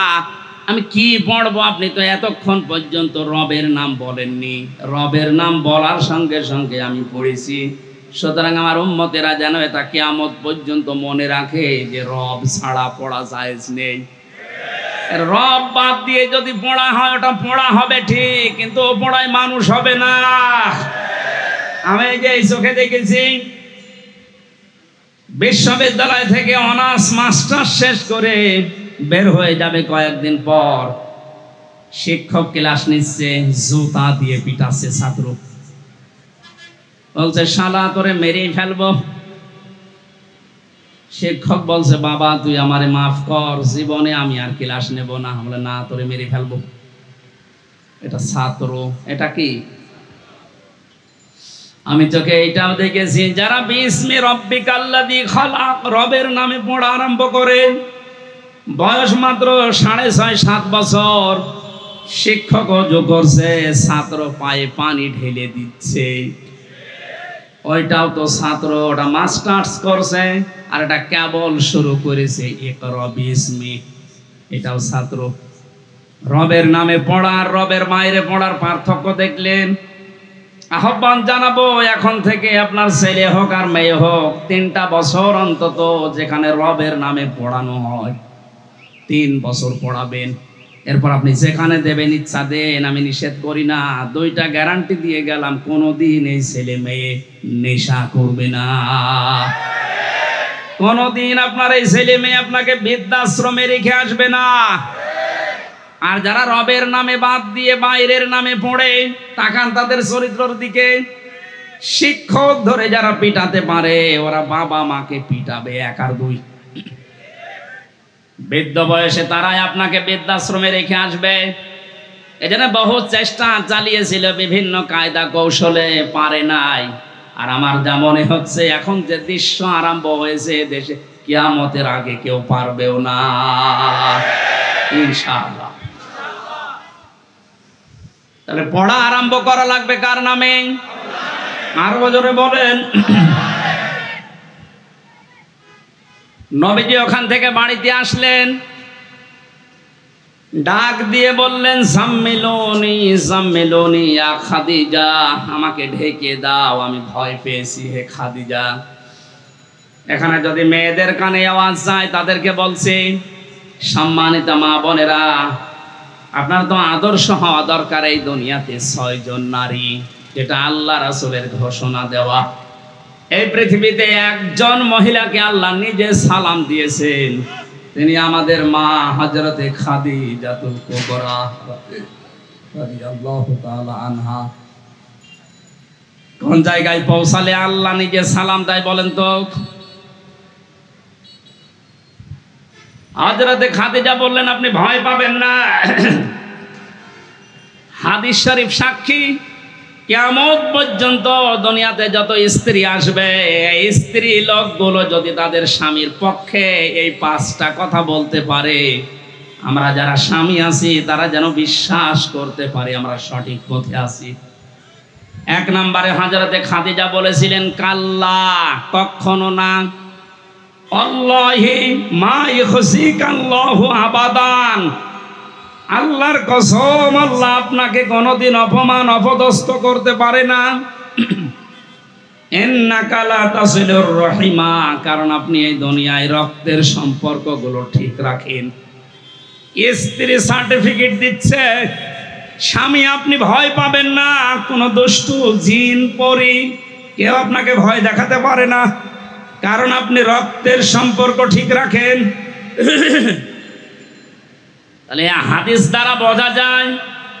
আমি কি পড়বো, আপনি তো এতক্ষণ পর্যন্ত রবের নাম বলেননি। রবের নাম বলার সঙ্গে সঙ্গে আমি পড়েছি। সুতরাং আমার উম্মতেরা যেন এটা কিয়ামত পর্যন্ত মনে রাখে যে রব ছাড়া পড়া জায়েজ নেই। রব বাদ দিয়ে যদি পড়া হয় ওটা পড়া হবে ঠিক, কিন্তু ও পড়ায় মানুষ হবে না। আমি যে এই চোখে দেখেছি, বিশ্ববিদ্যালয় থেকে অনার্স মাস্টার্স শেষ করে বের হয়ে যাবে কয়েকদিন পর, শিক্ষক ক্লাস নিচ্ছে, জুতা দিয়ে পিটাচ্ছে ছাত্র, বলছে শালা তোরে মেরেই ফেলবো। শিক্ষক বলছে বাবা তুই আমারে মাফ কর, জীবনে আমি আর ক্লাস নেব না। বলে না, তোরে মেরে ফেলবো। এটা ছাত্র, এটা কি? আমি তোকে এইটাও দেখেছি, যারা বিসমি রব্বিকাল্লাযী খালাক রবের নামে পড়া আরম্ভ করে, বয়স মাত্র 6.5-7 বছর, শিক্ষক অজু করছে, ছাত্র পায়ে পানি ঢেলে দিচ্ছে। ওইটাও তো ছাত্র, ওটা মাস্টার্স করছে, আর এটা কেবল শুরু করেছে ইকরা বিসমি, এটাও ছাত্র। রবের নামে পড়া আর রবের বাইরে পড়ার পার্থক্য দেখলেন? আহ্বান জানাবো, এখন থেকে আপনার ছেলে হোক আর মেয়ে হোক, 3টা বছর অন্তত যেখানে রবের নামে পড়ানো হয় 3 বছর পড়াবেন। এরপর আপনি যেখানে দেবেন ইচ্ছা দেন, আমি নিষেধ করি না। 2টা গ্যারান্টি দিয়ে গেলাম, কোনোদিন এই ছেলে মেয়ে নেশা করবে না। কোনোদিন আপনার এই ছেলে মেয়ে আপনাকে বৃদ্ধাশ্রমে রেখে আসবে না। আর যারা রবের নামে বাদ দিয়ে বাইরের নামে পড়ে, তাকান তাদের চরিত্রের দিকে। শিক্ষক ধরে যারা পিটাতে পারে, ওরা বাবা মাকে পিটাবে 1 আর 2। বৃদ্ধ বয়সে তারাই আপনাকে বৃদ্ধাশ্রমে রেখে আসবে। এজন্য বহু চেষ্টা চালিয়েছিল বিভিন্ন কায়দা কৌশলে, পারে নাই। আর আমার যা মনে হচ্ছে, এখন যে দৃশ্য আরম্ভ হয়েছে দেশে, কিয়ামতের আগে কেউ পারবেও না ইনশাআল্লাহ। তাহলে পড়া আরম্ভ করা লাগবে কার নামে? আরো জোরে বলেন। নবীজি ওখান থেকে বাড়িতে আসলেন, ডাক দিয়ে বললেন সাম্মিলুনি সাম্মিলুনি ইয়া খাদিজা, আমাকে ঢেকে দাও, আমি ভয় পেয়েছি হে খাদিজা। এখানে যদি মেয়েদের কানে আওয়াজ যায়, তাদেরকে বলছি সম্মানিত মা বোনেরা, আপনার তো আদর্শ হওয়া দরকার এই দুনিয়াতে 6 জন নারী, যেটা আল্লাহ রাসূলের ঘোষণা দেওয়া। এই পৃথিবীতে একজন মহিলাকে আল্লাহ নিজে সালাম দিয়েছেন, তিনি আমাদের মা হযরতে খাদিজাতুল কুবরা রাদিয়াল্লাহু তাআলা আনহা। কোন জায়গায় পৌঁছালে আল্লাহ নিজে সালাম দেয় বলেন তো? হযরতে খাদিজা বললেন আপনি ভয় পাবেন না। হাদিস শরীফ সাক্ষী, কিয়ামত পর্যন্ত দুনিয়াতে যত স্ত্রী আসবে, এই স্ত্রী লোকগুলো যদি তাদের স্বামীর পক্ষে এই 5টা কথা বলতে পারে, আমরা যারা স্বামী আছি তারা যেন বিশ্বাস করতে পারে আমরা সঠিক পথে আছি। এক নম্বরে হযরতে খাদিজা বলেছিলেন, কাল্লা, কখনো না, আল্লাহি মা ইখসিকাল্লাহু আবাদান, আল্লাহর কসম, আল্লাহ আপনাকে কোনোদিন অপমান অপদস্থ করতে পারে না। ইন্নাকা লা তাসিলুর রহিমা, কারণ আপনি এই দুনিয়ায় রক্তের সম্পর্কগুলো ঠিক রাখেন। স্ত্রী সার্টিফিকেট দিচ্ছে, স্বামী আপনি ভয় পাবেন না, কোনো দুষ্টু জিন পরি কেউ আপনাকে ভয় দেখাতে পারে না, কারণ আপনি রক্তের সম্পর্ক ঠিক রাখেন। তাহলে হাদিস দ্বারা বোঝা যায়,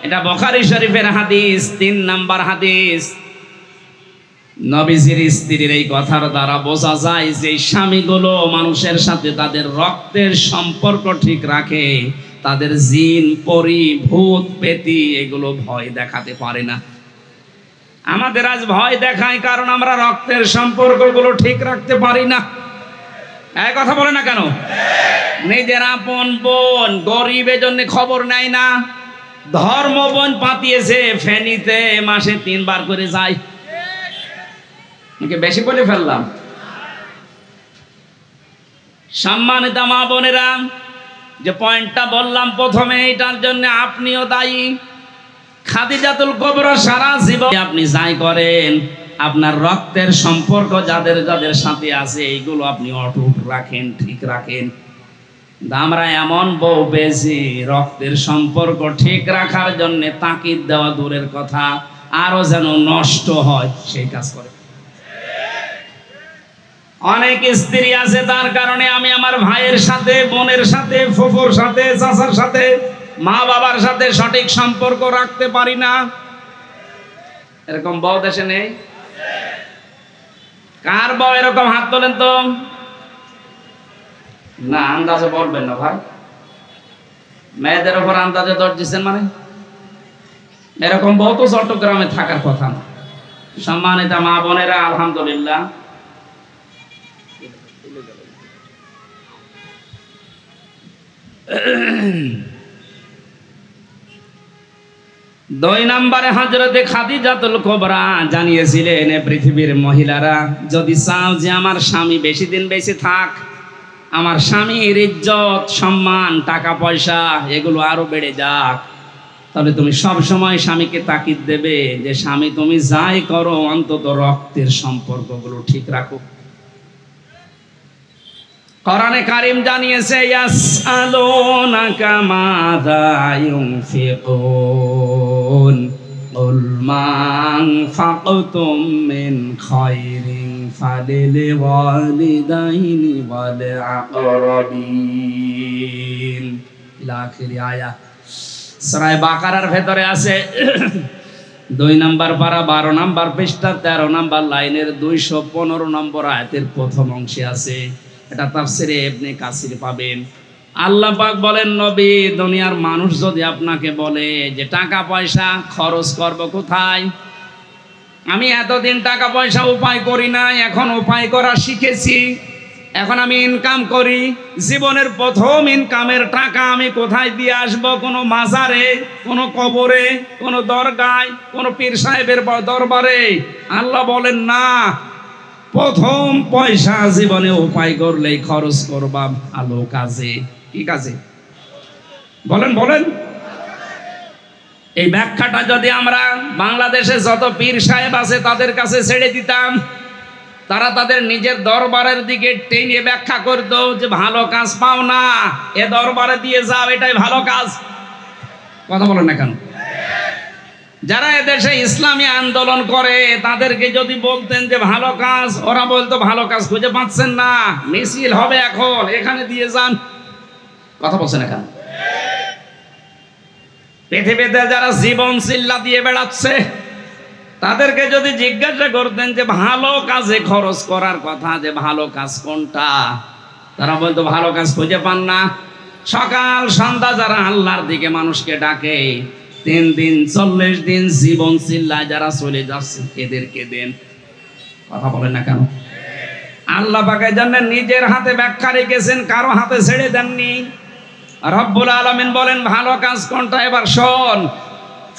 এটা বুখারী শরীফের হাদিস, 3 নাম্বার হাদিস। নবীজির স্ত্রীর এই কথার দ্বারা বোঝা যায় যে স্বামীগুলো মানুষের সাথে তাদের রক্তের সম্পর্ক ঠিক রাখে, তাদের জিন পরি ভূত পেতি এগুলো ভয় দেখাতে পারে না। আমাদের আজ ভয় দেখায় কারণ আমরা রক্তের সম্পর্কগুলো ঠিক রাখতে পারি না। এই কথা বলে না কেন? নিজের আপন বোন গরিবের জন্য খবর নেয় না, ধর্ম বোন পাতিয়েছে ফেনীতে মাসে 3 বার করে যায়। বেশি বলে ফেললাম? সম্মানিত মা বোনেরা, যে পয়েন্টটা বললাম প্রথমে, এটার জন্য আপনিও দায়ী। খাদিজাতুল কুবরা সারা জীবন আপনি যাই করেন, আপনার রক্তের সম্পর্ক যাদের যাদের সাথে আছে এইগুলো আপনি অটুট রাখেন, ঠিক রাখেন। আমরা এমন বউ পেয়েছি রক্তের সম্পর্ক ঠিক রাখার জন্য তাকিদ দেওয়া দূরের কথা, আরো যেন নষ্ট হয় সেই কাজ করে। অনেক স্ত্রী আছে তার কারণে আমি আমার ভাইয়ের সাথে, বোনের সাথে, ফুফুর সাথে, চাচার সাথে, মা বাবার সাথে সঠিক সম্পর্ক রাখতে পারি না। এরকম বউ দেশে নেই? কার বউ এরকম? হাত তোলেন তো। না, আন্দাজে বলবেন না ভাই, মেয়েদের উপর আন্দাজে দর দিচ্ছেন মানে? এরকম বউ তো চট্টগ্রামে থাকার কথা না। সম্মানিত মা বোনেরা, আলহামদুলিল্লাহ, দুই নম্বরে হযরতে খাদিজাতুল কুবরা জানিয়েছিলেন, পৃথিবীর মহিলারা যদি চাও যে আমার স্বামী বেশি দিন বেঁচে থাক, আমার স্বামীর ইজ্জত, সম্মান, টাকা পয়সা এগুলো আরো বেড়ে যাক, তাহলে তুমি সব সময় স্বামীকে তাকিদ দেবে যে স্বামী তুমি যাই করো অন্তত রক্তের সম্পর্কগুলো ঠিক রাখো। কোরআনে কারীম জানিয়েছে, ইয়াসআলুনাকা মাযা ইউনফিকুন কুল মা আনফাকতুম মিন খায়রিন ফালিল ওয়ালিদাইনি ওয়াল আকরাবিন, ইলা আখির আয়াত। সূরা বাকারার ভেতরে আছে 2 নম্বর পারা 12 নম্বর পৃষ্ঠা 13 নম্বর লাইনের 215 নম্বর আয়াতের প্রথম অংশে আছে। এটা তাফসিরে ইবনে কাসির পাবেন। আল্লাহ পাক বলেন, নবী, দুনিয়ার মানুষ যদি আপনাকে বলে যে টাকা পয়সা খরচ করব কোথায়, আমি এতদিন টাকা পয়সা উপায় করি না, এখন উপায় করা শিখেছি, এখন আমি ইনকাম করি, জীবনের প্রথম ইনকামের টাকা আমি কোথায় দিয়ে আসব? কোনো মাজারে, কোনো কবরে, কোনো দরগায়, কোনো পীর সাহেবের দরবারে? আল্লাহ বলেন না, প্রথম পয়সা জীবনে উপায় করলেই খরচ করবা ভালো কাজে। কি কাজে? বলেন বলেন। এই ব্যাখ্যাটা যদি আমরা বাংলাদেশে যত পীর সাহেব আছে তাদের কাছে ছেড়ে দিতাম, তারা তাদের নিজের দরবারের দিকে টেনে ব্যাখ্যা করতো যে ভালো কাজ পাও না, এ দরবারে দিয়ে যাও, এটাই ভালো কাজ। কথা বলেন না কেন? যারা এদেশে ইসলামী আন্দোলন করে তাদেরকে যদি বলতেন যে ভালো কাজ, ওরা বলতো ভালো কাজ খুঁজে পাচ্ছেন না, মিছিল হবে এখন, এখানে দিয়ে যান। কথা বলছেন এখন? পৃথিবীতে যারা জীবন চিল্লা দিয়ে বেড়াচ্ছে তাদেরকে যদি জিজ্ঞাসা করতেন যে ভালো কাজে খরচ করার কথা, যে ভালো কাজ কোনটা, তারা বলতো ভালো কাজ খুঁজে পান না। সকাল সন্ধ্যা যারা আল্লাহর দিকে মানুষকে ডাকে, 3 দিন 40 দিন জীবন চিল্লায় যারা চলে যাচ্ছে, এদেরকে দেন। কথা বলেন না কেন? আল্লাহ পাকের জন্য নিজের হাতে ব্যাখ্যা রেখেছেন, কারো হাতে ছেড়ে দেননি। রব্বুল আলামিন বলেন ভালো কাজ কোনটা, এবার শোন।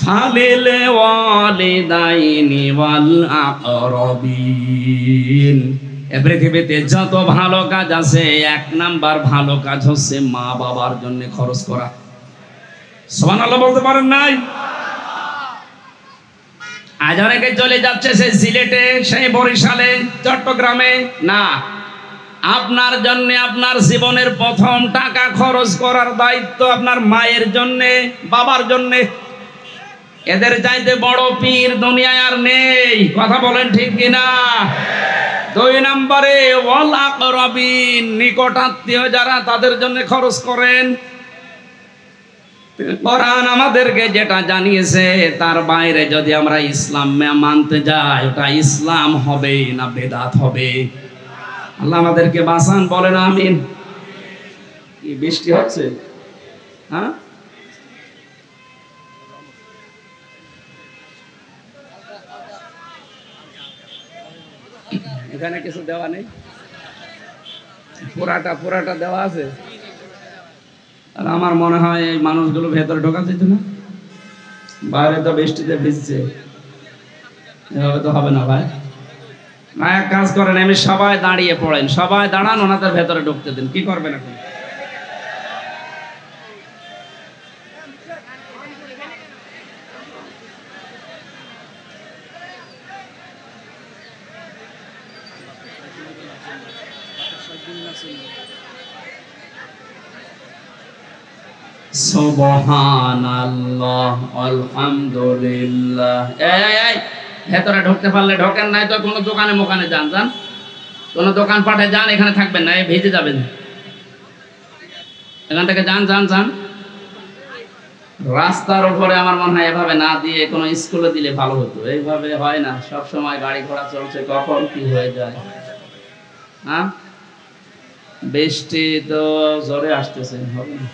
ফালিল ওয়ালিদাইনি ওয়াল আকরাবিন। এ পৃথিবীতে যত ভালো কাজ আছে, এক নাম্বার ভালো কাজ হচ্ছে মা বাবার জন্য খরচ করা। সুবহানাল্লাহ বলতে পারেন নাই? আজ অনেকে চলে যাচ্ছে সে সিলেটে, সেই বরিশালে, চট্টগ্রামে। না, আপনার জন্য আপনার জীবনের প্রথম টাকা খরচ করার দায়িত্ব আপনার মায়ের জন্য, বাবার জন্য। এদের চাইতে বড় পীর দুনিয়ায় আর নেই। কথা বলেন ঠিক কিনা? 2 নম্বরে ওয়াল আকরাবিন, নিকট আত্মীয় যারা, তাদের জন্য খরচ করেন। কোরআন আমাদেরকে যেটা জানিয়েছে তার বাইরে যদি আমরা ইসলাম মানতে যাই, ওটা ইসলাম হবে না বেদাত হবে? আল্লাহ আমাদেরকে বাঁচান, বলেন আমিন। কি বৃষ্টি হচ্ছে? হ্যাঁ, এখানে কিছু দেওয়া নেই, পুরাটা দেওয়া আছে। আর আমার মনে হয় এই মানুষগুলো ভেতরে ঢোকা যেত না, বাইরে তো বৃষ্টিতে ভিজছে, এভাবে তো হবে না ভাই। এক কাজ করেন, আমি সবাই দাঁড়িয়ে পড়েন, সবাই দাঁড়ান, ওনাদের ভেতরে ঢুকতে দিন। কি করবেন এখন? সুবহানাল্লাহ, আলহামদুলিল্লাহ। এই ভেতরে ঢুকতে পারলে ঢোকেন, নাই তো কোনো দোকানে মোকানে যান, কোনো দোকান পাটে যান, এখানে থাকবেন না, ভিজে যাবেন। এখান থেকে যান। রাস্তার উপরে আমার মনে হয় এভাবে না দিয়ে কোনো স্কুলে দিলে ভালো হতো। এইভাবে হয় না, সব সময় গাড়ি ঘোড়া চলছে, কখন কি হয়ে যায়। হ্যাঁ, বৃষ্টি তো জোরে আসতেছে, হবে না।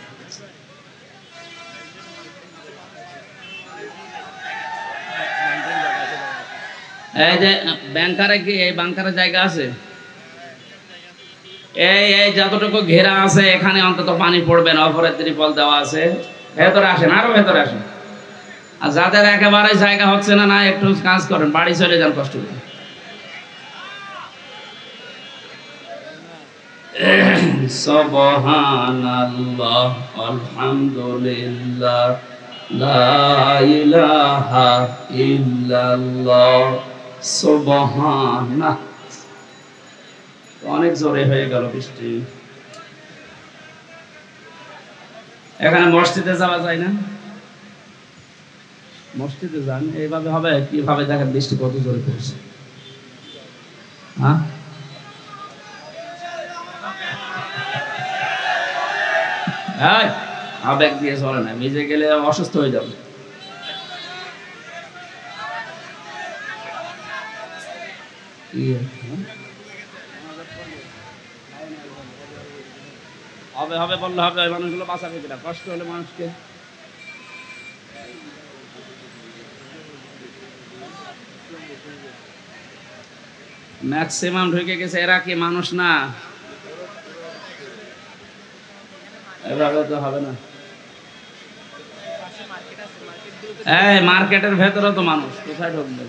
এই যে ব্যাংকারে, কি এই ব্যাংকারের জায়গা আছে? এই যতটুকু ঘেরা আছে এখানে অন্তত পানি পড়বে না, অপরের ত্রিপল দেওয়া আছে। ভেতরে আসেন, আরো ভেতরে আসেন। আর যাদের একেবারে জায়গা হচ্ছে না, একটু কাজ করেন, বাড়ি চলে যান কষ্ট করে। সুবহানাল্লাহ, আলহামদুলিল্লাহ, লা ইলাহা ইল্লাল্লাহ, সুবহানাল্লাহ। অনেক জোরে হয়ে গেল বৃষ্টি। এখানে মসজিদে যাওয়া যায় না? মসজিদে যান, এইভাবে হবে? কিভাবে দেখেন বৃষ্টি কত জোরে পড়ছে। হ্যাঁ, আবেগ দিয়ে চলে না, ভিজে গেলে অসুস্থ হয়ে যাবে। হবে বললে হবে, ওই মানুষগুলো বাঁচাবে কিনা? কষ্ট হলে মানুষকে। ম্যাক্সিমাম ঢুকে গেছে, এরা কি মানুষ না? এভাবে তো হবে না। এই মার্কেটের ভেতরে তো মানুষ, কোথায় ঢুকবে?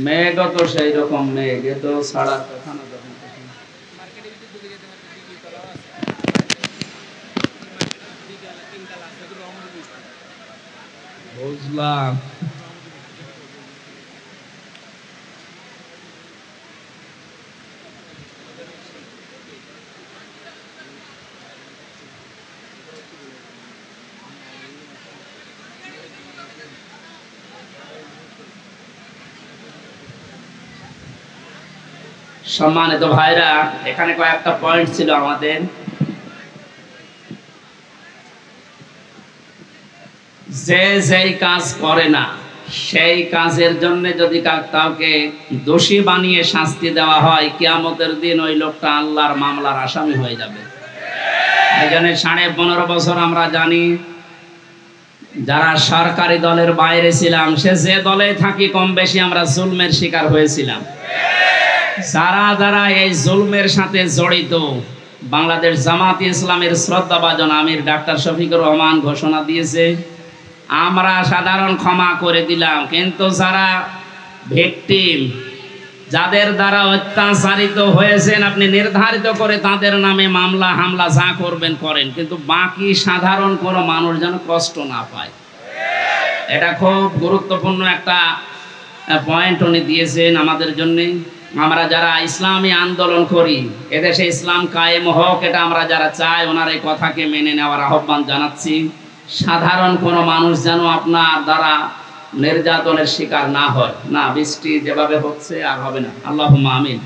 মেঘ তো সেই রকম মেঘ, এ তো ছাড়ার কথা না। যখন বুঝলাম। সম্মানিত ভাইরা, এখানে কয়েকটা পয়েন্ট ছিল আমাদের। যে যেই কাজ করে না, সেই কাজের জন্য যদি কাউকে দোষী বানিয়ে শাস্তি দেওয়া হয়, কিয়ামতের দিন ওই লোকটা আল্লাহর মামলার আসামি হয়ে যাবে। এই জন্য 15.5 বছর আমরা জানি, যারা সরকারি দলের বাইরে ছিলাম, সে যে দলে থাকি কম বেশি আমরা জুলমের শিকার হয়েছিলাম। যারা যারা এই জুলমের সাথে জড়িত, বাংলাদেশ জামাতে ইসলামের শ্রদ্ধাভাজন আমির ডাক্তার শফিকুর রহমান ঘোষণা দিয়েছে, আমরা সাধারণ ক্ষমা করে দিলাম, কিন্তু যারা ভিকটিম, যাদের দ্বারা অত্যাচারিত হয়েছেন, আপনি নির্ধারিত করে তাদের নামে মামলা হামলা যা করবেন করেন, কিন্তু বাকি সাধারণ কোনো মানুষ যেন কষ্ট না পায়। এটা খুব গুরুত্বপূর্ণ একটা পয়েন্ট উনি দিয়েছেন আমাদের জন্য। আমরা যারা ইসলামী আন্দোলন করি, এদেশে ইসলাম কায়েম হোক, এটা আমরা যারা চাই, ওনার এই কথাকে মেনে নেওয়ার আহ্বান জানাচ্ছি। সাধারণ কোনো মানুষ যেন আপনার দ্বারা নির্যাতনের শিকার না হয়। না, বৃষ্টি যেভাবে হচ্ছে আর হবে না। আল্লাহুম্মা আমিন।